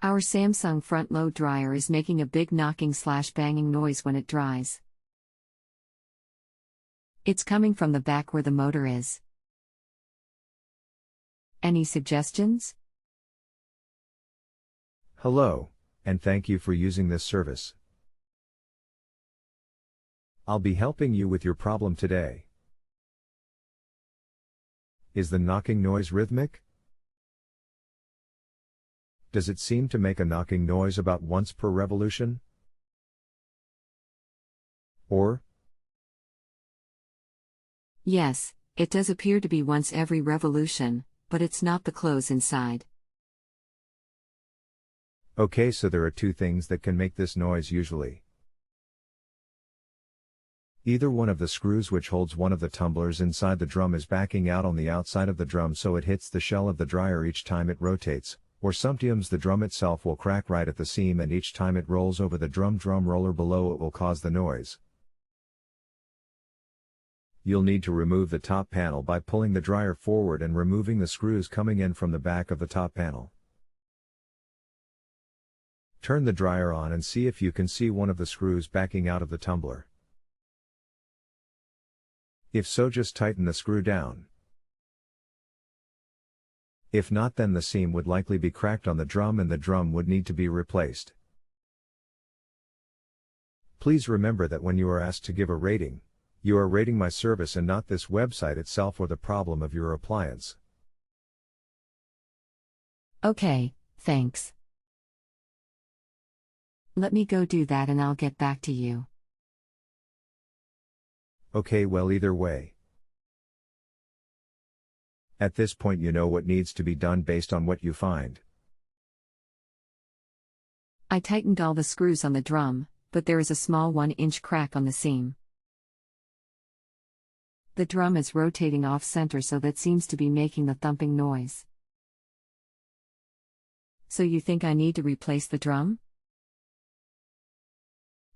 Our Samsung front-load dryer is making a big knocking/banging noise when it dries. It's coming from the back where the motor is. Any suggestions? Hello, and thank you for using this service. I'll be helping you with your problem today. Is the knocking noise rhythmic? Does it seem to make a knocking noise about once per revolution? Or? Yes, it does appear to be once every revolution, but it's not the close inside. Okay, so there are two things that can make this noise usually. Either one of the screws which holds one of the tumblers inside the drum is backing out on the outside of the drum so it hits the shell of the dryer each time it rotates, or sometimes the drum itself will crack right at the seam and each time it rolls over the drum roller below it will cause the noise. You'll need to remove the top panel by pulling the dryer forward and removing the screws coming in from the back of the top panel. Turn the dryer on and see if you can see one of the screws backing out of the tumbler. If so, just tighten the screw down. If not, then the seam would likely be cracked on the drum and the drum would need to be replaced. Please remember that when you are asked to give a rating, you are rating my service and not this website itself or the problem of your appliance. Okay, thanks. Let me go do that and I'll get back to you. Okay, well, either way. At this point you know what needs to be done based on what you find. I tightened all the screws on the drum, but there is a small 1-inch crack on the seam. The drum is rotating off-center, so that seems to be making the thumping noise. So you think I need to replace the drum?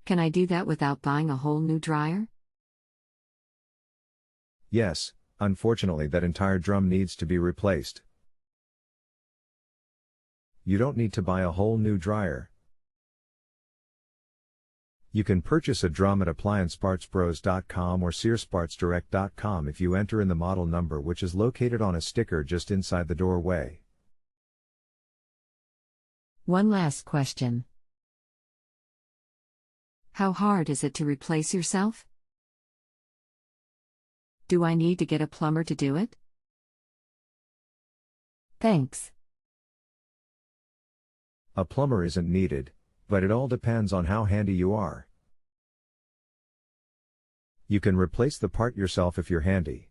Can I do that without buying a whole new dryer? Yes, unfortunately that entire drum needs to be replaced. You don't need to buy a whole new dryer. You can purchase a drum at appliancepartspros.com or searspartsdirect.com if you enter in the model number, which is located on a sticker just inside the doorway. One last question. How hard is it to replace yourself? Do I need to get a plumber to do it? Thanks. A plumber isn't needed, but it all depends on how handy you are. You can replace the part yourself if you're handy.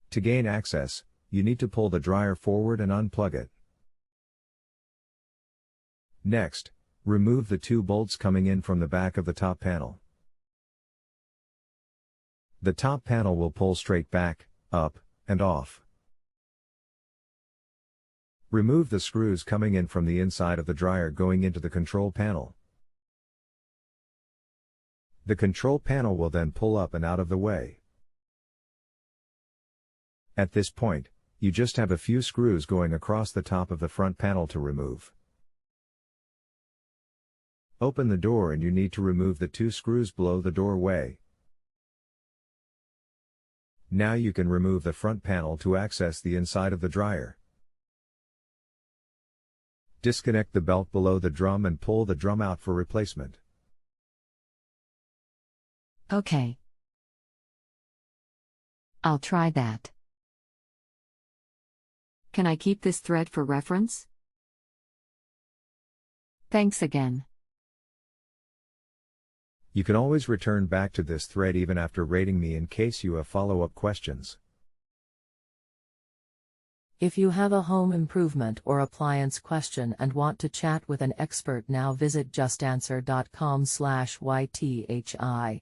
To gain access, you need to pull the dryer forward and unplug it. Next, remove the two bolts coming in from the back of the top panel. The top panel will pull straight back, up, and off. Remove the screws coming in from the inside of the dryer going into the control panel. The control panel will then pull up and out of the way. At this point, you just have a few screws going across the top of the front panel to remove. Open the door and you need to remove the two screws below the doorway. Now you can remove the front panel to access the inside of the dryer. Disconnect the belt below the drum and pull the drum out for replacement. Okay. I'll try that. Can I keep this thread for reference? Thanks again. You can always return back to this thread even after rating me in case you have follow-up questions. If you have a home improvement or appliance question and want to chat with an expert, now visit justanswer.com/ythi.